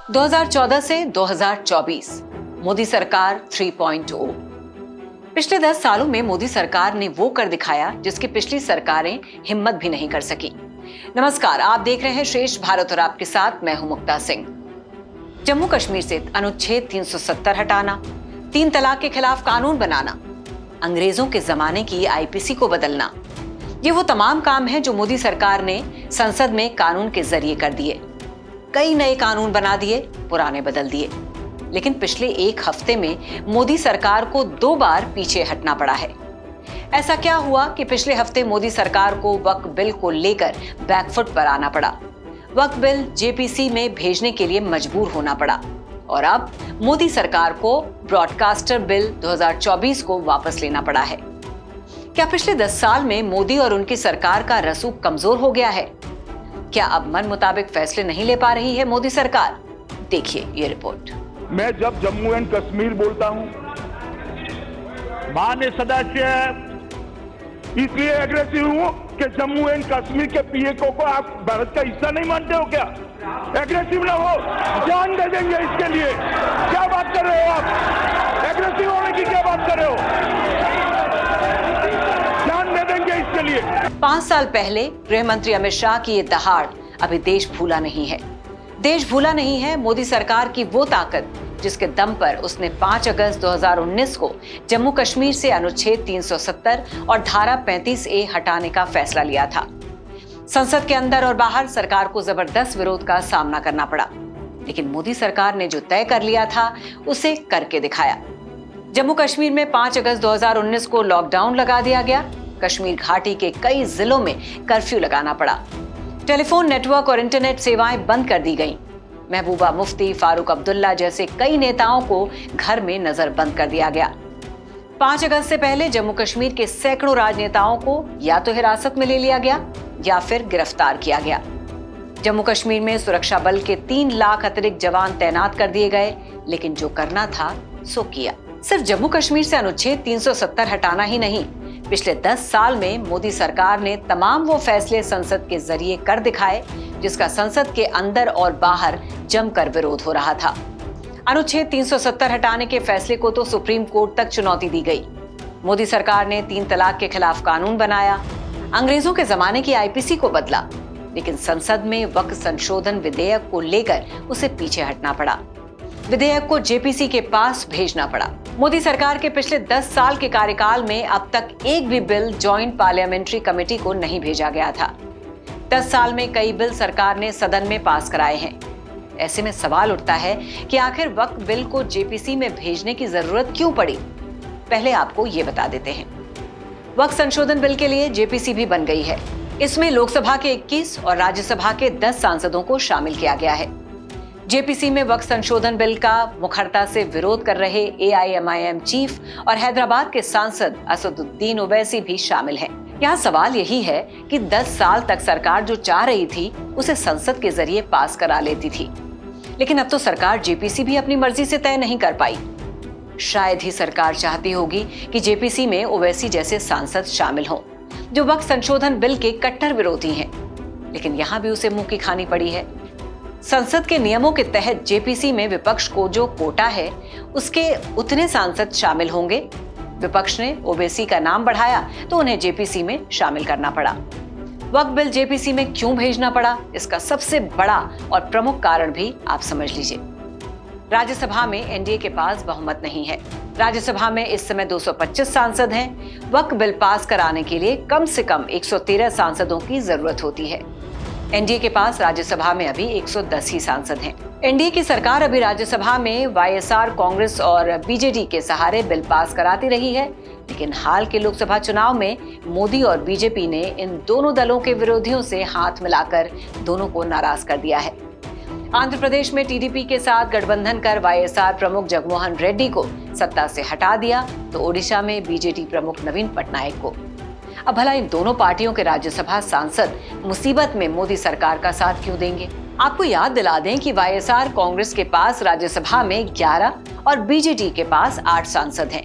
2014 से 2024 मोदी सरकार 3.0। पिछले 10 सालों में मोदी सरकार ने वो कर दिखाया जिसकी पिछली सरकारें हिम्मत भी नहीं कर सकी। नमस्कार, आप देख रहे हैं श्रेष्ठ भारत और आपके साथ मैं हूं मुक्ता सिंह। जम्मू कश्मीर से अनुच्छेद 370 हटाना, 3 तलाक के खिलाफ कानून बनाना, अंग्रेजों के जमाने की आईपीसी को बदलना, ये वो तमाम काम हैं जो मोदी सरकार ने संसद में कानून के जरिए कर दिए। कई नए कानून बना दिए, पुराने बदल दिए। लेकिन पिछले एक हफ्ते में मोदी सरकार को 2 बार पीछे हटना पड़ा है। ऐसा क्या हुआ कि पिछले हफ्ते मोदी सरकार को वक्फ बिल को लेकर बैकफुट पर आना पड़ा, वक्फ बिल जेपीसी में भेजने के लिए मजबूर होना पड़ा और अब मोदी सरकार को ब्रॉडकास्टर बिल 2024 को वापस लेना पड़ा है। क्या पिछले 10 साल में मोदी और उनकी सरकार का रसूख कमजोर हो गया है? क्या अब मन मुताबिक फैसले नहीं ले पा रही है मोदी सरकार? देखिए ये रिपोर्ट। मैं जब जम्मू एंड कश्मीर बोलता हूं, माननीय सदस्य इसलिए एग्रेसिव हूं कि जम्मू एंड कश्मीर के पीएको को आप भारत का हिस्सा नहीं मानते हो क्या? एग्रेसिव ना हो, जान दे देंगे इसके लिए। क्या बात कर रहे हो आप? एग्रेसिव होने की क्या बात कर रहे हो? जान दे देंगे इसके लिए। 5 साल पहले गृह मंत्री अमित शाह की ये दहाड़ अभी देश भूला नहीं है। देश भूला नहीं है मोदी सरकार की वो ताकत जिसके दम पर उसने 5 अगस्त 2019 को जम्मू कश्मीर से अनुच्छेद 370 और धारा 35A हटाने का फैसला लिया था। संसद के अंदर और बाहर सरकार को जबरदस्त विरोध का सामना करना पड़ा, लेकिन मोदी सरकार ने जो तय कर लिया था उसे करके दिखाया। जम्मू कश्मीर में 5 अगस्त 2019 को लॉकडाउन लगा दिया गया। कश्मीर घाटी के कई जिलों में कर्फ्यू लगाना पड़ा। टेलीफोन नेटवर्क और इंटरनेट सेवाएं बंद कर दी गईं। महबूबा मुफ्ती, फारूक अब्दुल्ला जैसे कई नेताओं को घर में नजरबंद कर दिया गया। 5 अगस्त से पहले जम्मू कश्मीर के सैकड़ों राजनेताओं को या तो हिरासत में ले लिया गया या फिर गिरफ्तार किया गया। जम्मू कश्मीर में सुरक्षा बल के 3 लाख अतिरिक्त जवान तैनात कर दिए गए, लेकिन जो करना था सो किया। सिर्फ जम्मू कश्मीर से अनुच्छेद 370 हटाना ही नहीं, पिछले 10 साल में मोदी सरकार ने तमाम वो फैसले संसद के जरिए कर दिखाए जिसका संसद के अंदर और बाहर जमकर विरोध हो रहा था। अनुच्छेद 370 हटाने के फैसले को तो सुप्रीम कोर्ट तक चुनौती दी गई। मोदी सरकार ने 3 तलाक के खिलाफ कानून बनाया, अंग्रेजों के जमाने की आईपीसी को बदला, लेकिन संसद में वक्फ संशोधन विधेयक को लेकर उसे पीछे हटना पड़ा। विधेयक को जेपीसी के पास भेजना पड़ा। मोदी सरकार के पिछले 10 साल के कार्यकाल में अब तक एक भी बिल जॉइंट पार्लियामेंट्री कमेटी को नहीं भेजा गया था। 10 साल में कई बिल सरकार ने सदन में पास कराए हैं। ऐसे में सवाल उठता है कि आखिर वक्फ बिल को जेपीसी में भेजने की जरूरत क्यों पड़ी? पहले आपको ये बता देते हैं। वक्फ संशोधन बिल के लिए जेपीसी भी बन गई है। इसमें लोकसभा के 21 और राज्यसभा के 10 सांसदों को शामिल किया गया है। जेपीसी में वक्फ संशोधन बिल का मुखरता से विरोध कर रहे एआईएमआईएम चीफ और हैदराबाद के सांसद असदुद्दीन ओवैसी भी शामिल हैं। यहाँ सवाल यही है कि 10 साल तक सरकार जो चाह रही थी उसे संसद के जरिए पास करा लेती थी, लेकिन अब तो सरकार जेपीसी भी अपनी मर्जी से तय नहीं कर पाई। शायद ही सरकार चाहती होगी कि जेपीसी में ओवैसी जैसे सांसद शामिल हों जो वक्फ संशोधन बिल के कट्टर विरोधी हैं, लेकिन यहाँ भी उसे मुंह की खानी पड़ी है। संसद के नियमों के तहत जेपीसी में विपक्ष को जो कोटा है उसके उतने सांसद शामिल होंगे। विपक्ष ने ओवैसी का नाम बढ़ाया तो उन्हें जेपीसी में शामिल करना पड़ा। वक्फ बिल जेपीसी में क्यों भेजना पड़ा, इसका सबसे बड़ा और प्रमुख कारण भी आप समझ लीजिए। राज्यसभा में एनडीए के पास बहुमत नहीं है। राज्यसभा में इस समय 225 सांसद हैं। वक्फ बिल पास कराने के लिए कम से कम 113 सांसदों की जरूरत होती है। एनडीए के पास राज्यसभा में अभी 110 ही सांसद हैं। एनडीए की सरकार अभी राज्यसभा में वाईएसआर, कांग्रेस और बीजेडी के सहारे बिल पास कराती रही है, लेकिन हाल के लोकसभा चुनाव में मोदी और बीजेपी ने इन दोनों दलों के विरोधियों से हाथ मिलाकर दोनों को नाराज कर दिया है। आंध्र प्रदेश में टीडीपी के साथ गठबंधन कर वाईएसआर प्रमुख जगनमोहन रेड्डी को सत्ता से हटा दिया, तो ओडिशा में बीजेडी प्रमुख नवीन पटनायक को। अब भला इन दोनों पार्टियों के राज्यसभा सांसद मुसीबत में मोदी सरकार का साथ क्यों देंगे? आपको याद दिला दें कि वाईएसआर कांग्रेस के पास राज्यसभा में 11 और बीजेडी के पास 8 सांसद हैं।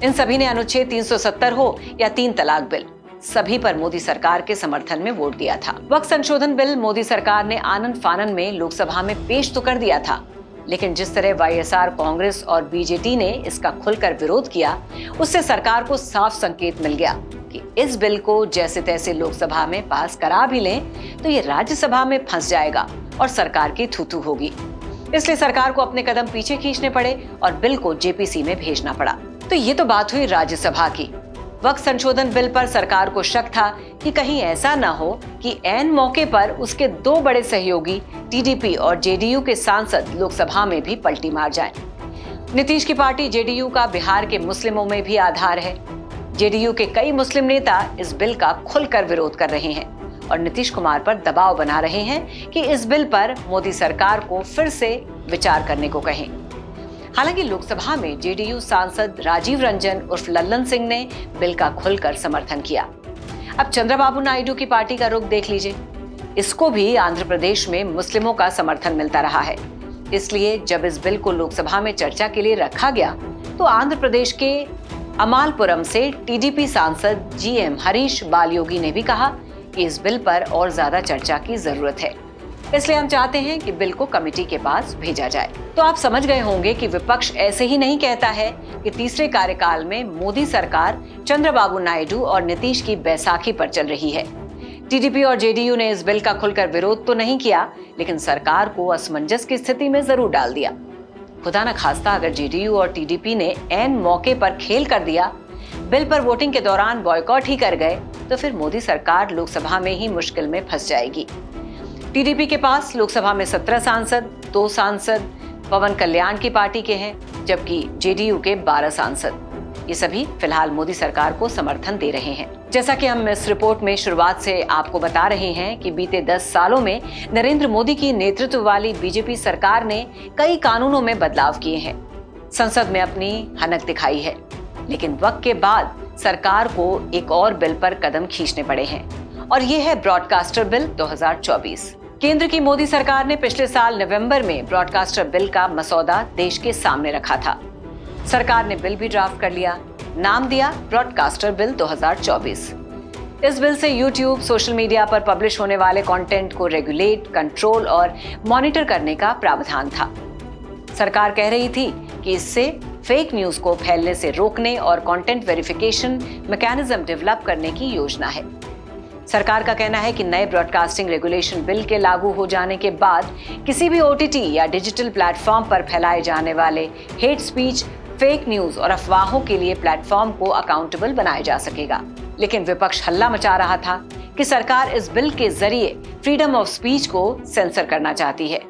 इन सभी ने अनुच्छेद 370 हो या 3 तलाक बिल, सभी पर मोदी सरकार के समर्थन में वोट दिया था। वक्फ संशोधन बिल मोदी सरकार ने आनन फानन में लोकसभा में पेश तो कर दिया था, लेकिन जिस तरह वाईएसआर, कांग्रेस और बीजेटी ने इसका खुलकर विरोध किया, उससे सरकार को साफ संकेत मिल गया कि इस बिल को जैसे तैसे लोकसभा में पास करा भी लें तो ये राज्यसभा में फंस जाएगा और सरकार की थू-थू होगी। इसलिए सरकार को अपने कदम पीछे खींचने पड़े और बिल को जेपीसी में भेजना पड़ा। तो ये तो बात हुई राज्यसभा की। वक्फ संशोधन बिल पर सरकार को शक था कि कहीं ऐसा ना हो कि ऐन मौके पर उसके दो बड़े सहयोगी टीडीपी और जेडीयू के सांसद लोकसभा में भी पलटी मार जाएं। नीतीश की पार्टी जेडीयू का बिहार के मुस्लिमों में भी आधार है। जेडीयू के कई मुस्लिम नेता इस बिल का खुलकर विरोध कर रहे हैं और नीतीश कुमार पर दबाव बना रहे हैं कि इस बिल पर मोदी सरकार को फिर से विचार करने को कहें। हालांकि लोकसभा में जेडीयू सांसद राजीव रंजन उर्फ लल्लन सिंह ने बिल का खुलकर समर्थन किया। अब चंद्रबाबू नायडू की पार्टी का रुख देख लीजिए। इसको भी आंध्र प्रदेश में मुस्लिमों का समर्थन मिलता रहा है। इसलिए जब इस बिल को लोकसभा में चर्चा के लिए रखा गया तो आंध्र प्रदेश के अमालपुरम से टीडीपी सांसद जीएम हरीश बालयोगी ने भी कहा कि इस बिल पर और ज्यादा चर्चा की जरूरत है, इसलिए हम चाहते हैं कि बिल को कमेटी के पास भेजा जाए। तो आप समझ गए होंगे कि विपक्ष ऐसे ही नहीं कहता है कि तीसरे कार्यकाल में मोदी सरकार चंद्रबाबू नायडू और नीतीश की बैसाखी पर चल रही है। टीडीपी और जेडीयू ने इस बिल का खुलकर विरोध तो नहीं किया, लेकिन सरकार को असमंजस की स्थिति में जरूर डाल दिया। खुदा न खास्ता अगर जेडीयू और टीडीपी ने ऐन मौके पर खेल कर दिया, बिल पर वोटिंग के दौरान बॉयकॉट ही कर गए, तो फिर मोदी सरकार लोकसभा में ही मुश्किल में फंस जाएगी। टीडीपी के पास लोकसभा में 17 सांसद, 2 सांसद पवन कल्याण की पार्टी के हैं, जबकि जेडीयू के 12 सांसद। ये सभी फिलहाल मोदी सरकार को समर्थन दे रहे हैं। जैसा कि हम इस रिपोर्ट में शुरुआत से आपको बता रहे हैं कि बीते 10 सालों में नरेंद्र मोदी की नेतृत्व वाली बीजेपी सरकार ने कई कानूनों में बदलाव किए हैं, संसद में अपनी हनक दिखाई है, लेकिन वक्त के बाद सरकार को एक और बिल पर कदम खींचने पड़े हैं और ये है ब्रॉडकास्टर बिल 2024। केंद्र की मोदी सरकार ने पिछले साल नवंबर में ब्रॉडकास्टर बिल का मसौदा देश के सामने रखा था। सरकार ने बिल भी ड्राफ्ट कर लिया, नाम दिया ब्रॉडकास्टर बिल 2024। इस बिल से यूट्यूब, सोशल मीडिया पर पब्लिश होने वाले कंटेंट को रेगुलेट, कंट्रोल और मॉनिटर करने का प्रावधान था। सरकार कह रही थी कि इससे फेक न्यूज को फैलने से रोकने और कंटेंट वेरिफिकेशन मैकेनिज्म डेवलप करने की योजना है। सरकार का कहना है कि नए ब्रॉडकास्टिंग रेगुलेशन बिल के लागू हो जाने के बाद किसी भी ओटीटी या डिजिटल प्लेटफॉर्म पर फैलाए जाने वाले हेट स्पीच, फेक न्यूज और अफवाहों के लिए प्लेटफॉर्म को अकाउंटेबल बनाया जा सकेगा। लेकिन विपक्ष हल्ला मचा रहा था कि सरकार इस बिल के जरिए फ्रीडम ऑफ स्पीच को सेंसर करना चाहती है,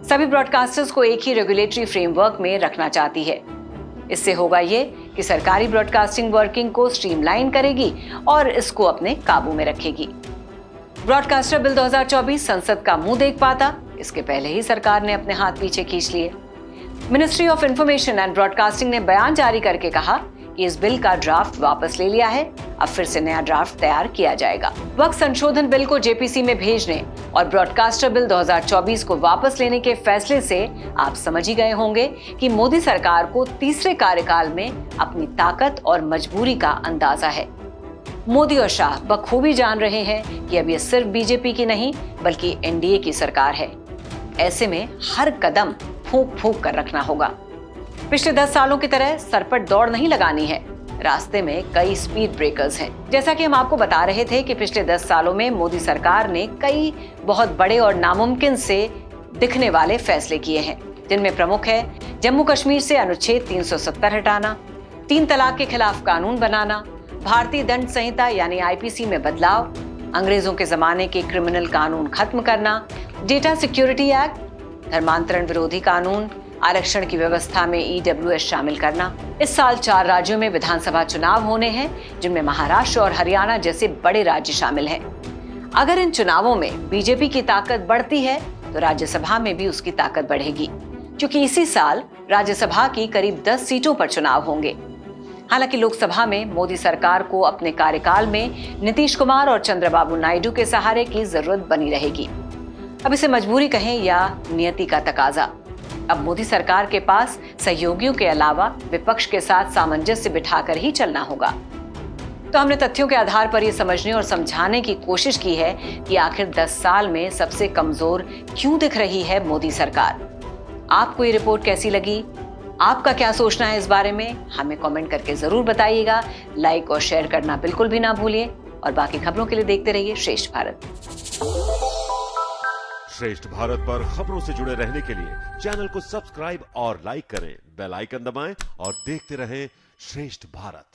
सभी ब्रॉडकास्टर्स को एक ही रेगुलेटरी फ्रेमवर्क में रखना चाहती है। इससे होगा ये कि सरकारी ब्रॉडकास्टिंग वर्किंग को स्ट्रीमलाइन करेगी और इसको अपने काबू में रखेगी। ब्रॉडकास्टर बिल 2024 संसद का मुंह देख पाता, इसके पहले ही सरकार ने अपने हाथ पीछे खींच लिए। Ministry of information and broadcasting ने बयान जारी करके कहा कि इस बिल का ड्राफ्ट वापस ले लिया है, अब फिर से नया ड्राफ्ट तैयार किया जाएगा। वक्फ संशोधन बिल को जेपीसी में भेजने और ब्रॉडकास्टर बिल 2024 को वापस लेने के फैसले से आप समझ ही गए होंगे कि मोदी सरकार को तीसरे कार्यकाल में अपनी ताकत और मजबूरी का अंदाजा है। मोदी और शाह बखूबी जान रहे हैं कि अब ये सिर्फ बीजेपी की नहीं बल्कि एनडीए की सरकार है। ऐसे में हर कदम फूंक फूंक कर रखना होगा। पिछले 10 सालों की तरह सरपट दौड़ नहीं लगानी है, रास्ते में कई स्पीड ब्रेकर्स हैं। जैसा कि हम आपको बता रहे थे कि पिछले 10 सालों में मोदी सरकार ने कई बहुत बड़े और नामुमकिन से दिखने वाले फैसले किए हैं, जिनमें प्रमुख है जम्मू कश्मीर से अनुच्छेद 370 हटाना, 3 तलाक के खिलाफ कानून बनाना, भारतीय दंड संहिता यानी आईपीसी में बदलाव, अंग्रेजों के जमाने के क्रिमिनल कानून खत्म करना, डेटा सिक्योरिटी एक्ट, धर्मांतरण विरोधी कानून, आरक्षण की व्यवस्था में ईडब्ल्यूएस शामिल करना। इस साल 4 राज्यों में विधानसभा चुनाव होने हैं, जिनमें महाराष्ट्र और हरियाणा जैसे बड़े राज्य शामिल हैं। अगर इन चुनावों में बीजेपी की ताकत बढ़ती है तो राज्यसभा में भी उसकी ताकत बढ़ेगी, क्योंकि इसी साल राज्यसभा की करीब 10 सीटों पर चुनाव होंगे। हालांकि लोकसभा में मोदी सरकार को अपने कार्यकाल में नीतीश कुमार और चंद्रबाबू नायडू के सहारे की जरूरत बनी रहेगी। अब इसे मजबूरी कहें या नियति का तकाजा, अब मोदी सरकार के पास सहयोगियों के अलावा विपक्ष के साथ सामंजस्य बिठाकर ही चलना होगा। तो हमने तथ्यों के आधार पर यह समझने और समझाने की कोशिश की है कि आखिर 10 साल में सबसे कमजोर क्यों दिख रही है मोदी सरकार। आपको ये रिपोर्ट कैसी लगी? आपका क्या सोचना है इस बारे में? हमें कमेंट करके जरूर बताइएगा। लाइक और शेयर करना बिल्कुल भी ना भूलिए और बाकी खबरों के लिए देखते रहिए श्रेष्ठ भारत। श्रेष्ठ भारत पर खबरों से जुड़े रहने के लिए चैनल को सब्सक्राइब और लाइक करें, बेल आइकन दबाएं और देखते रहें श्रेष्ठ भारत।